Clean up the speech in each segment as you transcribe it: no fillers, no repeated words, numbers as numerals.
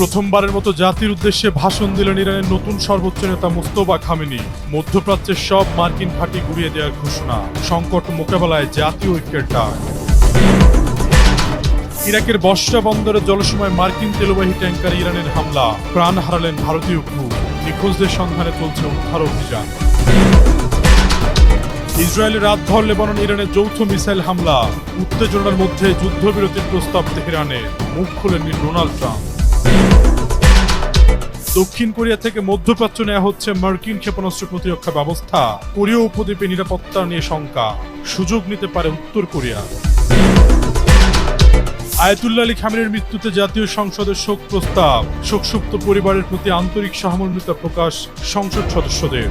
প্রথমবারের মতো জাতির উদ্দেশ্যে ভাষণ দিলেন ইরানের নতুন সর্বোচ্চ নেতা মোস্তফা খামেনি। মধ্যপ্রাচ্যের সব মার্কিন ঘাঁটি গুড়িয়ে দেওয়ার ঘোষণা, সংকট মোকাবেলায় জাতীয় ঐক্যের ডাক। ইরাকের বসরা বন্দরে জলসময় মার্কিন তেলবাহী ট্যাঙ্কারে ইরানের হামলা, প্রাণ হারালেন ভারতীয় ক্রু। নিখোঁজদের সন্ধানে চলছে উদ্ধার অভিযান। ইসরায়েলের রাতভর লেবানন ইরানের যৌথ মিসাইল হামলা, উত্তেজনার মধ্যে যুদ্ধবিরতির প্রস্তাব তেহরানের, মুখ খোলেননি ডোনাল্ড ট্রাম্প। দক্ষিণ কোরিয়া থেকে মধ্যপ্রাচ্য নেওয়া হচ্ছে মার্কিন ক্ষেপণাস্ত্র প্রতিরক্ষা ব্যবস্থা। কোরীয় উপদ্বীপে নিরাপত্তা নিয়ে শঙ্কা, সুযোগ নিতে পারে উত্তর কোরিয়া। আয়াতুল্লাহ আলী খামেনির মৃত্যুতে জাতীয় সংসদের শোক প্রস্তাব, শোকসুপ্ত পরিবারের প্রতি আন্তরিক সহমর্মিতা প্রকাশ সংসদ সদস্যদের।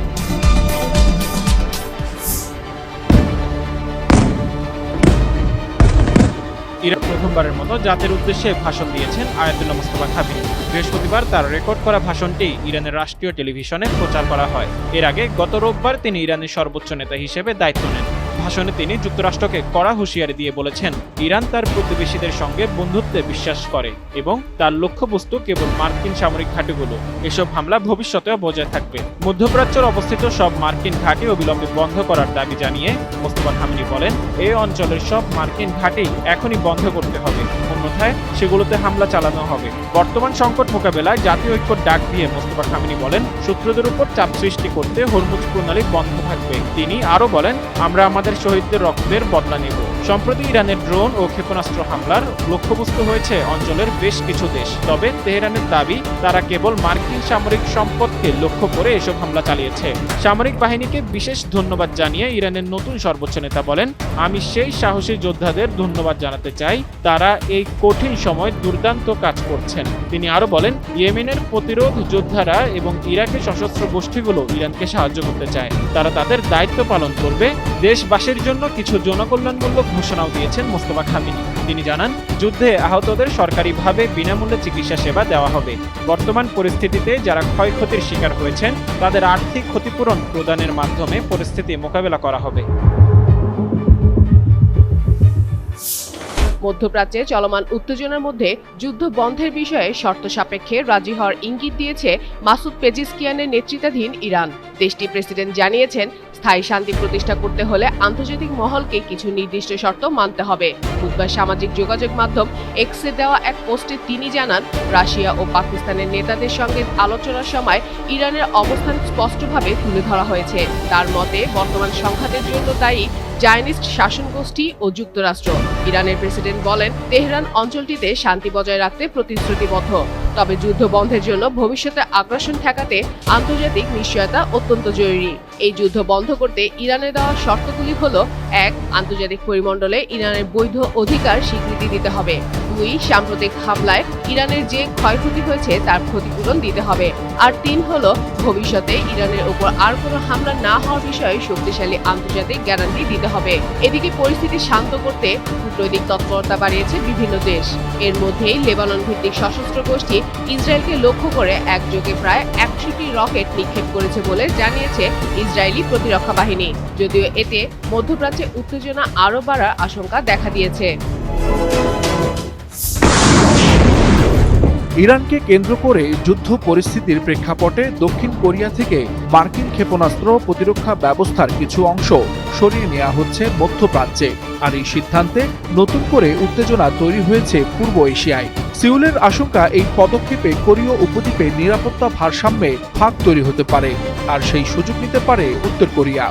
ইরান প্রথমবারের মতো জাতির উদ্দেশ্যে ভাষণ দিয়েছেন আয়াতুল্লাহ মোস্তফা খামেনি। বৃহস্পতিবার তার রেকর্ড করা ভাষণটি ইরানের রাষ্ট্রীয় টেলিভিশনে প্রচার করা হয়। এর আগে গত রোববার তিনি ইরানের সর্বোচ্চ নেতা হিসেবে দায়িত্ব নেন। ভাষণে তিনি যুক্তরাষ্ট্রকে কড়া হুঁশিয়ারি দিয়ে বলেছেন, ইরান তার প্রতিবেশীদের সঙ্গে বন্ধুত্বে বিশ্বাস করে এবং তার লক্ষ্যবস্তু কেবল মার্কিন সামরিক ঘাঁটিগুলো। এসব হামলা ভবিষ্যতেও বজায় থাকবে। মধ্যপ্রাচ্যের অবস্থিত সব মার্কিন ঘাঁটি অবিলম্বে বন্ধ করার দাবি জানিয়ে মোস্তফা খামেনি বলেন, এই অঞ্চলের সব মার্কিন ঘাঁটি এখনই বন্ধ করতে হবে, অন্যথায় সেগুলোতে হামলা চালানো হবে। বর্তমান সংকট মোকাবেলায় জাতীয় ঐক্যের ডাক দিয়ে মোস্তফা খামেনি বলেন, শত্রুদের উপর চাপ সৃষ্টি করতে হরমুজ প্রণালী বন্ধ থাকবে। তিনি আরও বলেন, আমরা আমাদের শহীদদের রক্তের বদলা নেব। সম্প্রতি ইরানের ড্রোন ও ক্ষেপণাস্ত্র হামলার লক্ষ্যবস্তু হয়েছে অঞ্চলের বেশ কিছু দেশ। তবে তেহরানের দাবি, তারা কেবল মার্কিন সামরিক সম্পদকে লক্ষ্য করে এসব হামলা চালিয়েছে। সামরিক বাহিনীকে বিশেষ ধন্যবাদ জানিয়ে ইরানের নতুন সর্বোচ্চ নেতা বলেন, আমি সেই সাহসী যোদ্ধাদের ধন্যবাদ জানাতে চাই, তারা এই কঠিন সময় দুর্দান্ত কাজ করছেন। তিনি আরো বলেন, ইয়েমেনের প্রতিরোধ যোদ্ধারা এবং ইরাকের সশস্ত্র গোষ্ঠীগুলো ইরানকে সাহায্য করতে চায়। তারা তাদের দায়িত্ব পালন করবে। দেশবাসীর জন্য কিছু জনকল্যাণমূলক ঘোষণাও দিয়েছেন মোস্তফা খামেনি। তিনি জানান, যুদ্ধে আহতদের সরকারিভাবে বিনামূল্যে চিকিৎসা সেবা দেওয়া হবে। বর্তমান পরিস্থিতিতে যারা ক্ষয়ক্ষতির শিকার হয়েছেন তাদের আর্থিক ক্ষতিপূরণ প্রদানের মাধ্যমে পরিস্থিতি মোকাবেলা করা হবে। মধ্যপ্রাচ্যে চলমান উত্তেজনার মধ্যে যুদ্ধ বন্ধের বিষয়ে শর্ত সাপেক্ষে রাজি হওয়ার ইঙ্গিত দিয়েছে মাসুদ পেজিশকিয়ানের নেতৃত্বাধীন ইরান। দেশটির প্রেসিডেন্ট জানিয়েছেন, স্থায়ী শান্তি প্রতিষ্ঠা করতে হলে আন্তর্জাতিক মহলকে কিছু নির্দিষ্ট শর্ত মানতে হবে। বুধবার সামাজিক যোগাযোগ মাধ্যম এক্সে দেওয়া এক পোস্টে তিনি জানান, রাশিয়া ও পাকিস্তানের নেতাদের সঙ্গে আলোচনার সময় ইরানের অবস্থান স্পষ্টভাবে তুলে ধরা হয়েছে। তার মতে, বর্তমান সংঘাতের জন্য দায়ী জায়নিস্ট শাসন গোষ্ঠী ও যুক্তরাষ্ট্র। ইরানের প্রেসিডেন্ট বলেন, তেহরান অঞ্চলটিতে শান্তি বজায় রাখতে প্রতিশ্রুতিবদ্ধ, তবে যুদ্ধ বন্ধের জন্য ভবিষ্যতে আগ্রাসন ঠেকাতে আন্তর্জাতিক নিশ্চয়তা অত্যন্ত জরুরি। এই যুদ্ধ বন্ধ করতে ইরানের দেওয়া শর্তগুলি হলো: ১. আন্তর্জাতিক পরিমণ্ডলে ইরানের বৈধ অধিকার স্বীকৃতি দিতে হবে। ২. সাম্প্রতিক হামলায় ইরানের যে ক্ষয়ক্ষতি হয়েছে তার ক্ষতিপূরণ দিতে হবে। আর ৩ হলো, ভবিষ্যতে ইরানের উপর আর কোনো হামলা না হওয়ার বিষয়ে শক্তিশালী আন্তর্জাতিক গ্যারান্টি দিতে হবে। এদিকে পরিস্থিতি শান্ত করতে কূটনৈতিক তৎপরতা বাড়িয়েছে বিভিন্ন দেশ। এর মধ্যেই লেবানন ভিত্তিক সশস্ত্র গোষ্ঠী ইসরায়েলকে লক্ষ্য করে একযোগে প্রায় ১০০টি রকেট নিক্ষেপ করেছে বলে জানিয়েছে ইসরায়েলি প্রতিরক্ষা বাহিনী। যদিও এতে মধ্যপ্রাচ্যে উত্তেজনা আরও বাড়ার আশঙ্কা দেখা দিয়েছে। ইরানকে কেন্দ্র করে যুদ্ধ পরিস্থিতির প্রেক্ষাপটে দক্ষিণ কোরিয়া থেকে মার্কিন ক্ষেপণাস্ত্র প্রতিরক্ষা ব্যবস্থার কিছু অংশ সরিয়ে নেওয়া হচ্ছে মধ্যপ্রাচ্যে। আর এই সিদ্ধান্তে নতুন করে উত্তেজনা তৈরি হয়েছে পূর্ব এশিয়ায়। সিউলের আশঙ্কা, এই পদক্ষেপে কোরীয় উপদ্বীপে নিরাপত্তা ভারসাম্যে ফাঁক তৈরি হতে পারে, আর সেই সুযোগ নিতে পারে উত্তর কোরিয়া।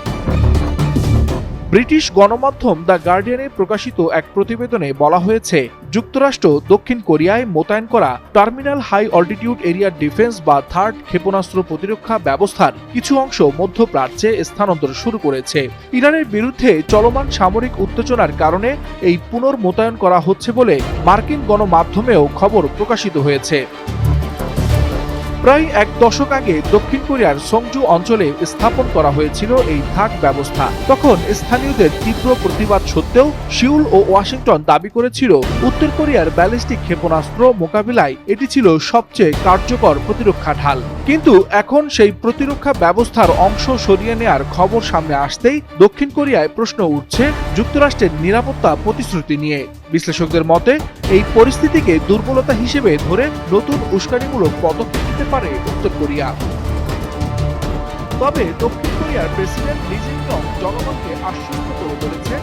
ব্রিটিশ গণমাধ্যম দ্য গার্ডিয়ানে প্রকাশিত এক প্রতিবেদনে বলা হয়েছে, যুক্তরাষ্ট্র দক্ষিণ কোরিয়ায় মোতায়েন করা terminal high altitude area defence বা থার্ড ক্ষেপণাস্ত্র প্রতিরক্ষা ব্যবস্থার কিছু অংশ মধ্যপ্রাচ্যে স্থানান্তর শুরু করেছে। ইরানের বিরুদ্ধে চলমান সামরিক উত্তেজনার কারণে এই পুনর্মোতায়েন করা হচ্ছে বলে মার্কিন গণমাধ্যমেও খবর প্রকাশিত হয়েছে। প্রায় এক দশক আগে দক্ষিণ কোরিয়ার সংজু অঞ্চলে স্থাপন করা হয়েছিল এই থার্ড ব্যবস্থা। তখন স্থানীয়দের তীব্র প্রতিবাদ সত্ত্বেও সিউল ও ওয়াশিংটন দাবি করেছিল, উত্তর কোরিয়ার ব্যালিস্টিক ক্ষেপণাস্ত্র মোকাবিলায় এটি ছিল সবচেয়ে কার্যকর প্রতিরক্ষা ঢাল। কিন্তু এখন সেই প্রতিরক্ষা ব্যবস্থার অংশ সরিয়ে নেয়ার খবর সামনে আসতেই দক্ষিণ কোরিয়ায় প্রশ্ন উঠছে যুক্তরাষ্ট্রের নিরাপত্তা প্রতিশ্রুতি নিয়ে। বিশ্লেষকদের মতে এই পরিস্থিতিকে দুর্বলতা হিসেবে ধরে নতুন উস্কানিমূলক পদক্ষেপ নিতে পারে উত্তর কোরিয়া। তবে দক্ষিণ কোরিয়ার প্রেসিডেন্ট লি জিং ইয়ং জনগণকে আশ্বস্ত করে বলেছেন,